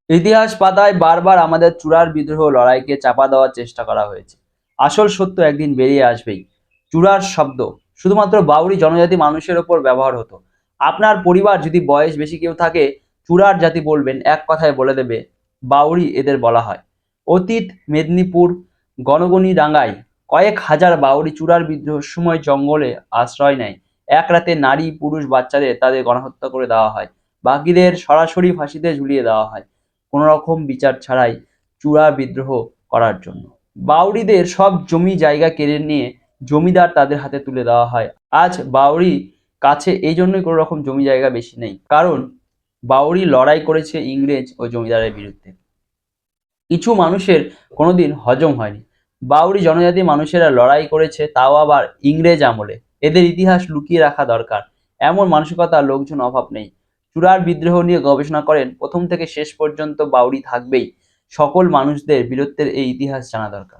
ইতিহাস পাতায় বারবার আমাদের চূড়ার বিদ্রোহ লড়াইকে চাপা দেওয়ার চেষ্টা করা হয়েছে। আসল সত্য একদিন বেরিয়ে আসবেই। চূড়ার শব্দ শুধুমাত্র বাউরি জনজাতি মানুষের ওপর ব্যবহার হতো। আপনার পরিবার যদি বয়স বেশি কেউ থাকে, চূড়ার জাতি বলবেন, এক কথায় বলে দেবে বাউরি এদের বলা হয়। অতীত মেদিনীপুর গণগণি ডাঙ্গায় কয়েক হাজার বাউরি চূড়ার বিদ্রোহের সময় জঙ্গলে আশ্রয় নেয়। এক রাতে নারী পুরুষ বাচ্চাদের তাদের গণহত্যা করে দেওয়া হয়, বাকিদের সরাসরি ফাঁসিতে ঝুলিয়ে দেওয়া হয় কোনো রকম বিচার ছাড়াই চূড়া বিদ্রোহ করার জন্য। বাউরিদের সব জমি জায়গা কেড়ে নিয়ে জমিদার তাদের হাতে তুলে দেওয়া হয়। আজ বাউরি কাছে এই জন্যই কোনো রকম জমি জায়গা বেশি নেই, কারণ বাউরি লড়াই করেছে ইংরেজ ও জমিদারের বিরুদ্ধে। কিছু মানুষের কোনোদিন হজম হয়নি, বাউরি জনজাতি মানুষেরা লড়াই করেছে, তাও আবার ইংরেজ আমলে। এদের ইতিহাস লুকিয়ে রাখা দরকার, এমন মানসিকতার লোকজন অভাব নেই। চূড়ার বিদ্রোহ নিয়ে গবেষণা করেন, প্রথম থেকে শেষ পর্যন্ত বাউরি থাকবেই। সকল মানুষদের বীরত্বের এই ইতিহাস জানা দরকার।